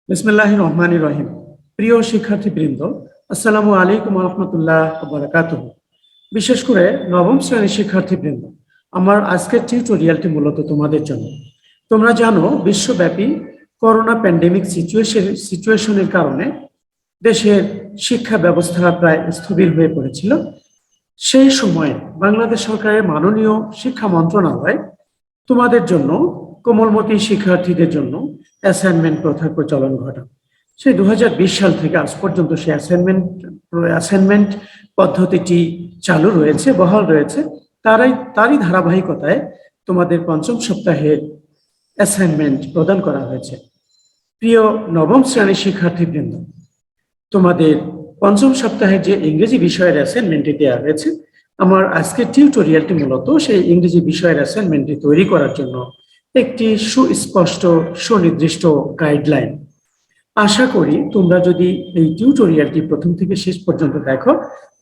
বিসমিল্লাহির রহমানির রহিম। প্রিয় শিক্ষার্থীবৃন্দ, আসসালামু আলাইকুম ওয়া রাহমাতুল্লাহি ওয়া বারাকাতুহু। বিশেষ করে নবম শ্রেণীর শিক্ষার্থীবৃন্দ, আমার আজকের টিউটোরিয়ালটি মূলত তোমাদের জন্য। তোমরা জানো, বিশ্বব্যাপী করোনা প্যান্ডেমিক সিচুয়েশনের কারণে দেশের শিক্ষা ব্যবস্থা প্রায় স্থবির হয়ে পড়েছিল। সেই সময়ে বাংলাদেশ সরকারের মাননীয় শিক্ষা মন্ত্রণালয় তোমাদের জন্য, কোমলমতি শিক্ষার্থীদের জন্য অ্যাসাইনমেন্ট প্রথার প্রচলন ঘটান। সেই 2020 সাল থেকে আজ পর্যন্ত সেই অ্যাসাইনমেন্ট পদ্ধতিটি চালু রয়েছে, বহাল রয়েছে। তারই ধারাবাহিকতায় তোমাদের পঞ্চম সপ্তাহের অ্যাসাইনমেন্ট প্রদান করা হয়েছে। প্রিয় নবম শ্রেণীর শিক্ষার্থীবৃন্দ, তোমাদের পঞ্চম সপ্তাহে যে ইংরেজি বিষয়ের অ্যাসাইনমেন্টটি দেওয়া হয়েছে, আমার আজকের টিউটোরিয়ালটি মূলত সেই ইংরেজি বিষয়ের অ্যাসাইনমেন্টটি তৈরি করার জন্য একটি সুস্পষ্ট সুনির্দিষ্ট গাইডলাইন। আশা করি তোমরা যদি এই টিউটোরিয়ালটি প্রথম থেকে শেষ পর্যন্ত দেখো,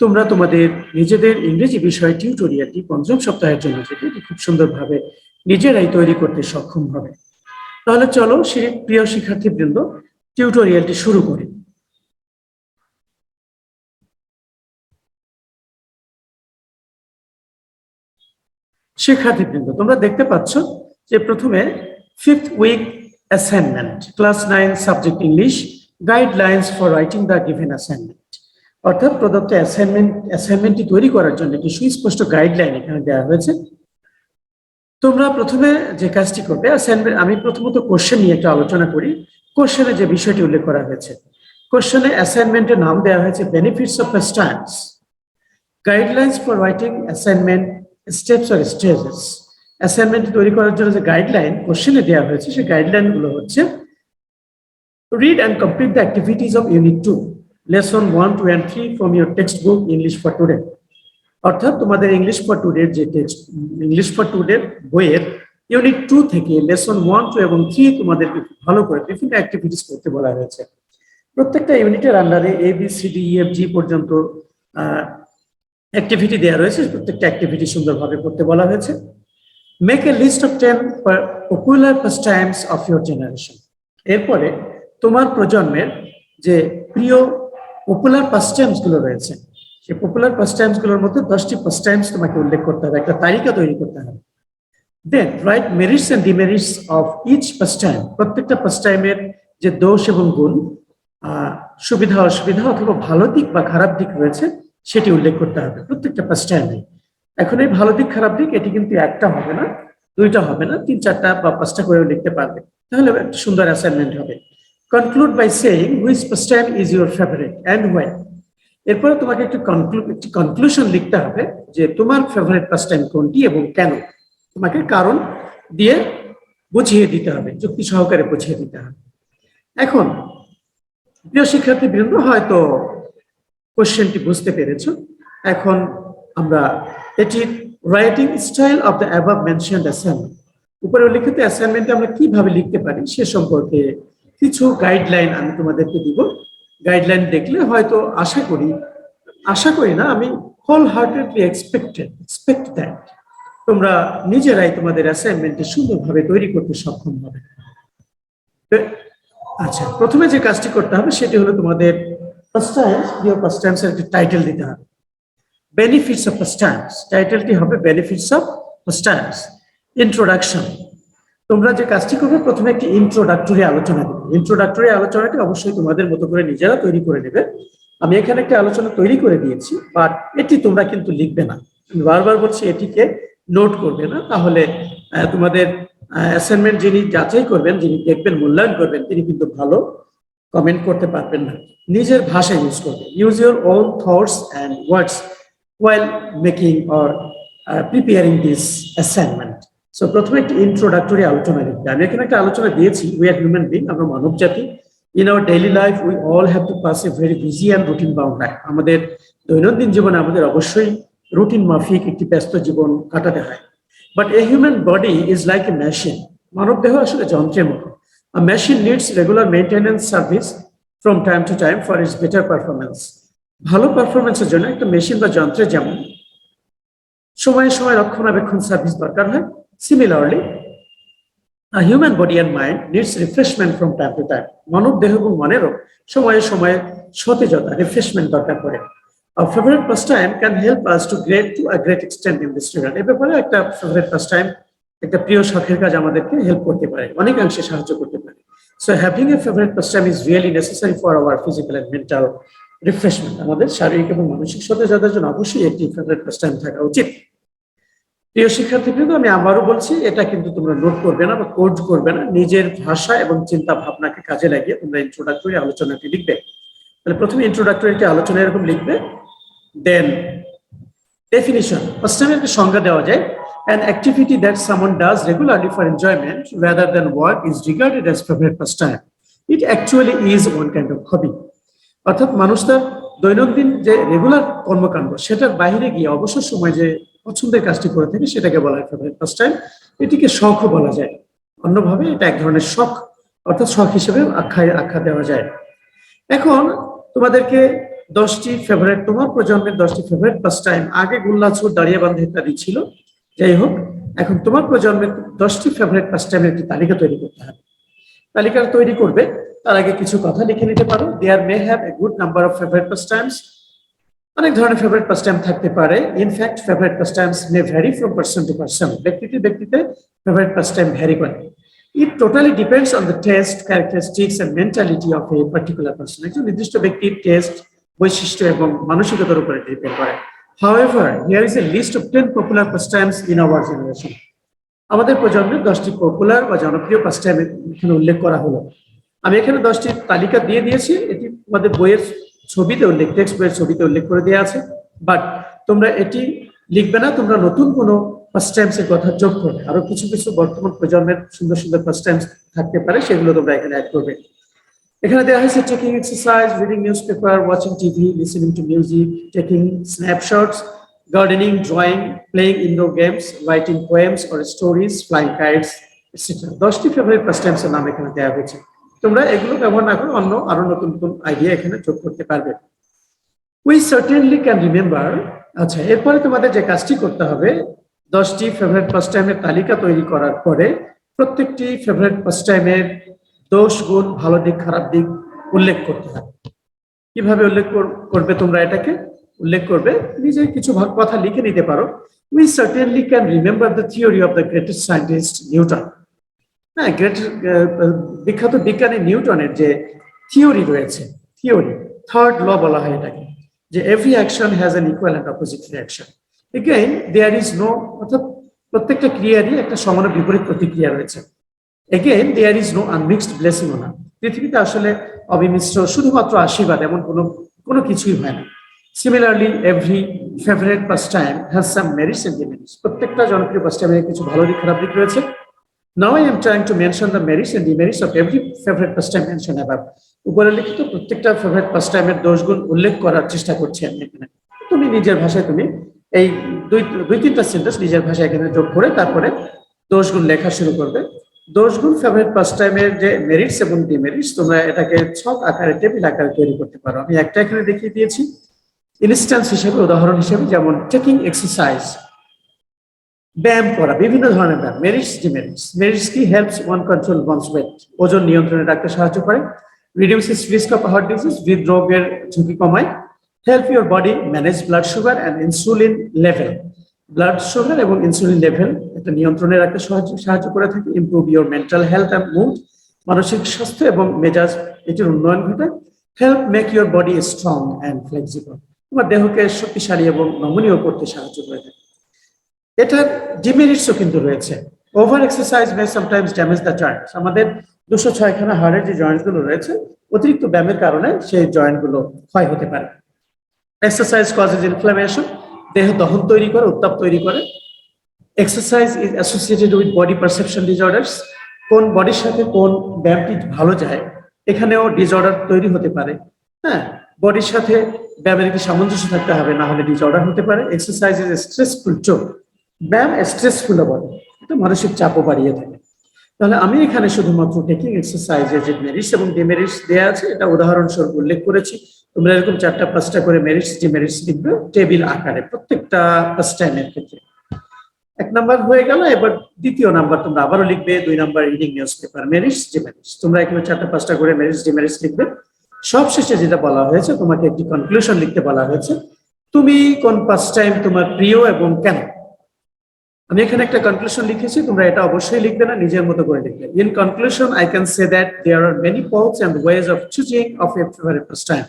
তোমরা তোমাদের নিজেদের ইংরেজি বিষয় টিউটোরিয়ালটি পঞ্চম সপ্তাহের জন্য যেটি খুব সুন্দরভাবে নিজেরাই তৈরি করতে সক্ষম হবে। তাহলে চলো প্রিয় শিক্ষার্থীবৃন্দ, টিউটোরিয়ালটি শুরু করি। শিক্ষার্থীবৃন্দ, তোমরা দেখতে পাচ্ছ যে প্রথমে 5th week assignment, class 9 subject English, guidelines for writing the given assignment. অর্থাৎ প্রদত্ত অ্যাসাইনমেন্টটি তৈরি করার জন্য একটি সুস্পষ্ট গাইডলাইন এখানে দেওয়া হয়েছে। তোমরা প্রথমে যে কাজটি করবে, আমি প্রথমত কোশ্চেন নিয়ে একটু আলোচনা করি। কোশ্চেনে যে বিষয়টি উল্লেখ করা হয়েছে, কোশ্চেনে অ্যাসাইনমেন্টের নাম দেওয়া হয়েছে benefits of first guidelines for writing assignment steps or stages. Assignment তৈরি করার জন্য যে গাইডলাইন কোশ্চেনে দেওয়া হয়েছে, সেই গাইডলাইনগুলো হচ্ছে: read and complete the activities of unit 2, lesson 1, 2 and 3 from your text book English for today. অর্থাৎ তোমাদের ইংলিশ ফর টুডে বইয়ের ইউনিট 2 থেকে লেসন 1, 2 এবং 3 তোমাদেরকে ভালো করে বিভিন্ন অ্যাক্টিভিটিস করতে বলা হয়েছে। প্রত্যেকটা ইউনিটের আন্ডারে ABCDEFG পর্যন্ত অ্যাক্টিভিটি দেওয়া রয়েছে। প্রত্যেকটা অ্যাক্টিভিটি সুন্দরভাবে করতে বলা হয়েছে। Make a list of 10 popular pastimes of your generation. এরপরে তোমার প্রজন্মের যে প্রিয় পপুলার পাস্টাইমস গুলো রয়েছে, সেই পপুলার পাস্টাইমস গুলোর মধ্যে 10টি পাস্টাইমস তোমাকে উল্লেখ করতে হবে, একটা তালিকা তৈরি করতে হবে। Then write merits and demerits of each pastime. প্রত্যেকটা পাস্টাইমের যে দোষ এবং গুণ, সুবিধা অসুবিধা অথবা ভালো দিক বা খারাপ দিক রয়েছে, সেটি উল্লেখ করতে হবে প্রত্যেকটা পাস্টাইমে। এখন এই ভালো দিক খারাপ দিক এটি কিন্তু একটা হবে না, দুইটা হবে না, 3, 4টা বা 5টা করেও লিখতে পারবে, তাহলে একটা সুন্দর অ্যাসাইনমেন্ট হবে। Conclude by saying which pastime is your favourite and why. এরপরে তোমাকে একটি কনক্লুশন লিখতে হবে যে তোমার ফেভারিট পাস্টাইম কোনটি এবং কেন। তোমাকে কারণ দিয়ে বুঝিয়ে দিতে হবে, যুক্তি সহকারে বুঝিয়ে দিতে হবে। এখন প্রিয় শিক্ষার্থীবৃন্দ, হয়তো কোশ্চেনটি বুঝতে পেরেছ। এখন আমরা এটির writing style of the above mentioned assignment, উপরে উল্লেখিত অ্যাসাইনমেন্টে আমরা কিভাবে লিখতে পারি সে সম্পর্কে কিছু গাইডলাইন আমি তোমাদেরকে দিব। গাইডলাইন দেখলে হয়তো আশা করি না, আমি হোল হার্টেডলি এক্সপেক্ট দ্যাট তোমরা নিজেরাই তোমাদের অ্যাসাইনমেন্টটি সুন্দরভাবে তৈরি করতে সক্ষম হবে। আচ্ছা, প্রথমে যে কাজটি করতে হবে সেটি হলো তোমাদের পাস্টাইমস এর একটি টাইটেল দিতে হবে। বেনিফিটস অফ পাস্টাইমস, টাইটেলটি হবে বেনিফিটস অফ পাস্টাইমস। ইন্ট্রোডাকশন, তোমরা যে কাজটি করবে প্রথমে একটি ইন্ট্রোডাক্টরি আলোচনা দেবে। ইন্ট্রোডাক্টরি আলোচনাটি অবশ্যই তোমাদের মতো করে নিজেরা তৈরি করে নেবে। আমি এখানে একটা আলোচনা তৈরি করে দিয়েছি, বাট এটি তোমরা কিন্তু লিখবে না। আমি বারবার বলছি এটিকে নোট করবে না, তাহলে তোমাদের অ্যাসাইনমেন্ট যিনি যাচাই করবেন, যিনি দেখবেন, মূল্যায়ন করবেন, তিনি কিন্তু ভালো কমেন্ট করতে পারবেন না। নিজের ভাষা ইউজ করবে। Use your own thoughts and words while making or preparing this assignment. So প্রথমে একটি ইন্ট্রোডাক্টরি আলোচনা লিখবে। আমি এখানে একটা আলোচনা দিয়েছি, we are human being, আমরা মানব জাতি। In our daily life we all have to pass a very busy and routine bound life. আমাদের দৈনন্দিন জীবনে আমাদের অবশ্যই রুটিন মাফিক একটি ব্যস্ত জীবন কাটাতে হয়। But a human body is like a machine. মানব দেহ আসলে যন্ত্রের মতো। A machine needs regular maintenance service from time to time for its better performance. ভালো পারফরমেন্সের জন্য একটা মেশিন বা যন্ত্রের যেমন সময়ে সময়ে রক্ষণাবেক্ষণ সার্ভিস দরকার হয়, similarly human body and mind needs refreshment from time to time. মানব দেহ এবং মনেরও সময়ে সময়ে সতেজতা, রিফ্রেশমেন্ট দরকার পড়ে। Favourite pastime can help us to a great extent in this regard. এ ব্যাপারে একটা ফেভারিট পাস টাইম, একটা প্রিয় শখের কাজ আমাদেরকে হেল্প করতে পারে, অনেকাংশে সাহায্য করতে পারে। So having a favourite pastime is really necessary for our physical and mental refreshment. আমাদের শারীরিক এবং মানসিক সতেজতার জন্য অবশ্যই একটি ফেভারিট পাস টাইম থাকা উচিত। প্রিয় শিক্ষার্থীবৃন্দ, আমি আবারও বলছি, এটা কিন্তু তোমরা নোট করবে না বা কোড করবে না, নিজের ভাষা এবং চিন্তা ভাবনাকে কাজে লাগিয়ে তোমরা ইন্ট্রোডাক্টরি আলোচনাটি লিখবে। তাহলে প্রথমে ইন্ট্রোডাক্টরি আলোচনা এরকম লিখবে, দেন ডেফিনিশন। ফার্স্ট টাইম একটা সংজ্ঞা দেওয়া যায়, an activity that someone does regularly for enjoyment rather than work is regarded as favorite pastime. It actually is one kind of hobby. অর্থাৎ মানুষ তার দৈনন্দিন যে রেগুলার কর্মকাণ্ড সেটার বাইরে গিয়ে অবসর সময় যে পছন্দের কাজটি করে থাকে সেটাকে বলা হয় ফেভারিট পাস্টাইম। এটিকে শখও বলা যায়, অন্যভাবে এটা এক ধরনের শখ, অর্থাৎ শখ হিসেবে আখ্যা দেওয়া যায়। এখন তোমাদেরকে 10টি ফেভারিট, তোমার প্রজন্মের 10টি ফেভারিট পাস্টাইম, আগে গোল্লাছুট, দাঁড়িয়ে বান্ধে ইত্যাদি ছিল, যাই হোক, এখন তোমার প্রজন্মের 10টি ফেভারিট পাস্টাইমের একটি তালিকা তৈরি করতে হবে। তালিকা তৈরি করবে তার আগে কিছু কথা লিখে নিতে পারো। There may have a good number of favourite pastimes. অনেক ধরনের ফেভারিট পাস্টাইম থাকতে পারে। In fact favourite pastimes may vary from person to person. ব্যক্তিতে ফেভারিট পাস্টাইম ভ্যারি করে। It totally depends on the taste, characteristics and mentality of a particular person. একজন নির্দিষ্ট ব্যক্তির test, বৈশিষ্ট্য এবং মানসিকতার উপরে ডিপেন্ড করে। However, here is a list of 10 popular pastimes in our generation. আমাদের প্রজন্মের 10টি পপুলার বা জনপ্রিয় পাস্টাইম এখানে উল্লেখ করা হলো। আমি এখানে 10টি তালিকা দিয়ে দিয়েছি, এটি তোমাদের বইয়ের ছবিতে উল্লেখ, টেক্সট বইয়ের ছবিতে উল্লেখ করে দেওয়া আছে, বাট তোমরা এটি লিখবে না, তোমরা নতুন কোনো পাস্টাইমস এর কথা যোগ করবে। আরো কিছু কিছু বর্তমান প্রজন্মের সুন্দর সুন্দর পাস্টাইমস থাকতে পারে, সেগুলো তোমরা এখানে অ্যাড করবে। এখানে দেওয়া হয়েছে taking exercise, reading news paper, watching TV, listening to music, taking স্ন্যাপশটস, gardening, drawing, playing indoor games, writing poems or stories, flying kites etcetera. 10টি ফেভারিট পাস্টাইমস এর নাম এখানে দেওয়া হয়েছে। তোমরা এগুলো ব্যবহার না করে অন্য আরো নতুন নতুন আইডিয়া এখানে যোগ করতে পারবে। We certainly can remember. আচ্ছা, এরপরে তোমাদের যে কাজটি করতে হবে, 10টি ফেভারিট পাস্টাইমের তালিকা তৈরি করার পরে প্রত্যেকটি ফেভারিট পাস্টাইমের দোষ, গুণ, ভালো দিক, খারাপ দিক উল্লেখ করতে হবে। কিভাবে উল্লেখ করবে তোমরা এটাকে? উল্লেখ করবে, নিজে কিছু কথা লিখে নিতে পারো। We certainly can remember the theory of the greatest scientist Newton. হ্যাঁ, বিখ্যাত বিজ্ঞানী নিউটনের যে থিওরি রয়েছে, থিওরি, থার্ড ল বলা হয় এটাকে, যে every action has an equal and opposite reaction. Again there is no, অর্থাৎ প্রত্যেকটা ক্রিয়ারই একটা সমান বিপরীত প্রতিক্রিয়া রয়েছে। Again there is no unmixed blessing ও না। পৃথিবীতে আসলে অবিমিশ্র শুধুমাত্র আশীর্বাদ এমন কোনো কিছুই হয় না। Similarly every favourite pastime has some merits and demerits. প্রত্যেকটা জনপ্রিয় পাস্টাইমের কিছু ভালো দিক, খারাপ দিক রয়েছে। Now I am trying to mention the merits and demerits of every favorite pastime mentioned above. উপরে লিখিত প্রত্যেকটা ফেভারিট পাস্টাইমের দোষগুণ উল্লেখ করার চেষ্টা করছি আমি এখানে। তুমি নিজের ভাষায় তুমি এই দুই তিনটা সেন্টেন্স নিজের ভাষায় এখানে যোগ করে তারপরে দোষগুণ লেখা শুরু করবে। দোষগুণ ফেভারিট পাস্টাইমের যে মেরিটস এবং ডিমেরিটস, তোমরা এটাকে ছক আকারে, টেবিল আকারে তৈরি করতে পারো। আমি একটা এখানে দেখিয়ে দিয়েছি ইনস্ট্যান্স হিসেবে, উদাহরণ হিসেবে, যেমন টেকিং এক্সারসাইজ, ব্যায়াম করা, বিভিন্ন ধরনের ব্যায়াম। Merits, demerits. মেরিটস কি? Helps one control one's weight, ওজন নিয়ন্ত্রণে রাখতে সাহায্য করে। Reduces risk of heart disease, হৃদরোগের ঝুঁকি কমায়। Help your body manage blood sugar and insulin level, blood sugar এবং ইনসুলিন লেভেল এটা নিয়ন্ত্রণে রাখতে সাহায্য করে থাকে। Improve your mental health and mood, মানসিক স্বাস্থ্য এবং মেজাজ এটির উন্নয়ন ঘটায়। Help make your body strong and flexible, তোমার দেহকে শক্তিশালী এবং নমনীয় করতে সাহায্য করে থাকে। এটার ডিমেরিটসও কিন্তু রয়েছে। Over exercise May sometimes damage the Joints. আমাদের 206খানা হাড়ের যে জয়েন্টস গুলো রয়েছে, অতিরিক্ত ব্যায়ামের কারণে সেই জয়েন্ট গুলো ক্ষয় হতে পারে। এক্সারসাইজ কজেস ইনফ্লামেশন, দেহ দহন তৈরি করে, উত্তাপ তৈরি করে। Exercise is associated with body perception disorders. কোন বডির সাথে কোন ব্যায়ামটি ভালো যায়, এখানেও ডিসঅর্ডার তৈরি হতে পারে। হ্যাঁ, বডির সাথে ব্যায়ামের একটি সামঞ্জস্য থাকতে হবে, না হলে ডিসঅর্ডার হতে পারে। এক্সারসাইজ ইজ স্ট্রেসফুল টু, ব্যায়াম স্ট্রেসফুল বলে, এটা মানসিক চাপও বাড়িয়ে থাকে। তাহলে আমি এখানে শুধুমাত্র টেকিং এক্সারসাইজের যে মেরিটস এবং ডিমেরিটস দেওয়া আছে এটা উদাহরণস্বরূপ উল্লেখ করেছি। তোমরা এরকম 4টা-5টা করে মেরিটস ডিমেরিটস লিখবে টেবিল আকারে প্রত্যেকটা পাস্টাইমের ক্ষেত্রে। এক নাম্বার হয়ে গেল। এবার দ্বিতীয় নাম্বার তোমরা আবারও লিখবে 2 number reading news paper merits demerits. তোমরা এখানে 4টা-5টা করে মেরিটস ডিমেরিটস লিখবে। সবশেষে যেটা বলা হয়েছে, তোমাকে একটি কনক্লুশন লিখতে বলা হয়েছে, তুমি কোন 5 টাইম তোমার প্রিয় এবং কেন। আমি এখানে একটা কনক্লুশন লিখেছি, তোমরা এটা অবশ্যই লিখবে না, নিজের মতো করে লিখবে। In conclusion I can say that there are many paths and ways of choosing of a favourite pastime.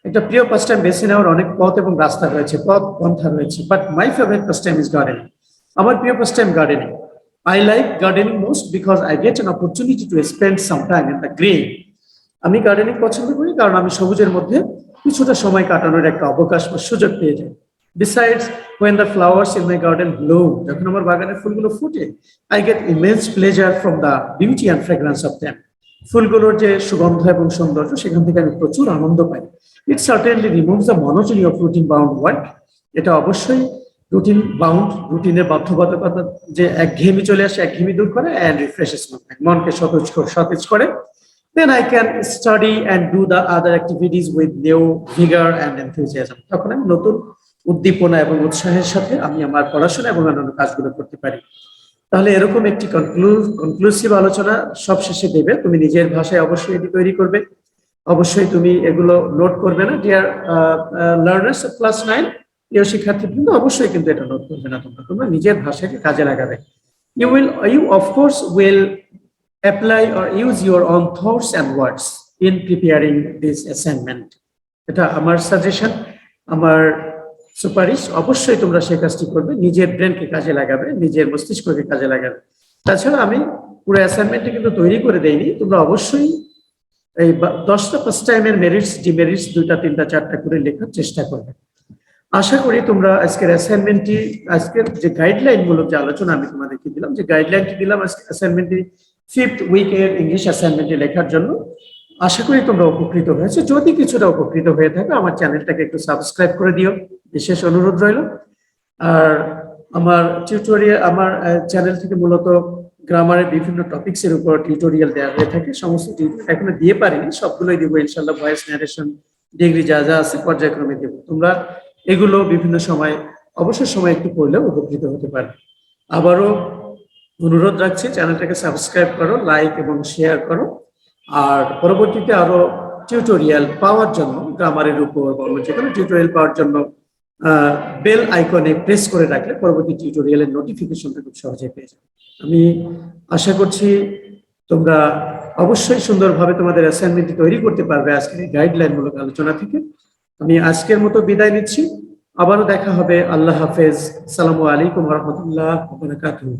একটা প্রিয় পাস্টাইম বেছে নেওয়ার অনেক পথ এবং রাস্তা রয়েছে, পথ পন্থা রয়েছে, but my favourite pastime is gardening. আমার প্রিয় pastime gardening. I like gardening most because I get an opportunity to spend some time in the green. আমি গার্ডেনিং পছন্দ করি কারণ আমি সবুজের মধ্যে কিছুটা সময় কাটানোর একটা অবকাশ বা সুযোগ পেয়ে যাই। Besides, when the flowers in my garden bloom, যখন আমার বাগানের ফুলগুলো ফুটে, I get immense pleasure from the beauty and fragrance of them. ফুলগুলোর যে সুগন্ধ এবং সৌন্দর্য, সেখান থেকে আমি প্রচুর আনন্দ পাই। It certainly removes the monotony of routine bound work. এটা অবশ্যই রুটিনের বাধ্যবাধকতা যে একঘেয়েমি চলে আসে, একঘেয়েমি দূর করে, and refreshes my mind, মনকে সতেজ করে। Then I can study and do the other activities with new vigor and enthusiasm. তখন আমি নতুন উদ্দীপনা এবং উৎসাহের সাথে আমি আমার পড়াশোনা এবং অন্যান্য কাজগুলো করতে পারি। তাহলে এরকম একটি কনক্লুসিভ আলোচনা সব শেষে দেবে। তুমি নিজের ভাষায় অবশ্যই এটি তৈরি করবে। অবশ্যই তুমি এগুলো নোট করবে না। ডিয়ার লার্নার্স ক্লাস 9, প্রিয় শিক্ষার্থীবৃন্দ, অবশ্যই কিন্তু এটা নোট করবে না, তোমরা নিজের ভাষাকে কাজে লাগাবে। You of course will apply or use your own thoughts and words in preparing this assignment. এটা আমার সাজেশন, আমার সুপারিশ। অবশ্যই তোমরা সেই কাজটি করবে, নিজের ব্রেনকে কাজে লাগাবে, নিজের মস্তিষ্ককে কাজে লাগাবে। তাছাড়া আমি পুরো অ্যাসাইনমেন্টটি কিন্তু তৈরি করে দেইনি, তোমরা অবশ্যই এই 10টা ফার্স্ট টাইমের মেরিটস ডিমেরিটস 2টা 3টা 4টা করে লেখার চেষ্টা করবে। আশা করি তোমরা আজকের অ্যাসাইনমেন্টটি, আজকের যে গাইডলাইন মূলক যে আলোচনা আমি তোমাদেরকে দিলাম, যে গাইডলাইনটি দিলাম আজকে অ্যাসাইনমেন্টটি 5th উইকের ইংলিশ অ্যাসাইনমেন্টটি লেখার জন্য, আশা করি তোমরা উপকৃত হয়েছে। যদি কিছুটা উপকৃত হয়ে থাকে, আমার চ্যানেলটাকে একটু সাবস্ক্রাইব করে দিও, বিশেষ অনুরোধ রইল। আর আমার চ্যানেল থেকে মূলত গ্রামারের বিভিন্ন টপিকস এর উপর টিউটোরিয়াল দেওয়া হয়ে থাকে। সমস্ত টিউটোরিয়াল এখনো দিয়ে পারিনি, সবগুলোই দিব ইনশাআল্লাহ। ভয়েস ন্যারেশন, ডিগ্রি যা যা আছে পর্যায়ক্রমে দেব। তোমরা এগুলো বিভিন্ন সময়, অবসর সময় একটু পড়লেও উপকৃত হতে পারবে। আবারও অনুরোধ রাখছি, চ্যানেলটাকে সাবস্ক্রাইব করো, লাইক এবং শেয়ার করো। আর পরবর্তীতে আরো টিউটোরিয়াল পাওয়ার জন্য, গ্রামারের উপর যে কোনো টিউটোরিয়াল পাওয়ার জন্য বেল আইকনে প্রেস করে রাখলে পরবর্তী টিউটোরিয়ালের নোটিফিকেশনটা খুব সহজে পেয়ে যাবে। আমি আশা করছি তোমরা অবশ্যই সুন্দরভাবে তোমাদের অ্যাসাইনমেন্টটি তৈরি করতে পারবে আজকের এই গাইডলাইন মূলক আলোচনা থেকে। আমি আজকের মতো বিদায় নিচ্ছি, আবারও দেখা হবে। আল্লাহ হাফেজ, আসসালামু আলাইকুম ওয়া রাহমাতুল্লাহি ওয়া বারাকাতুহু।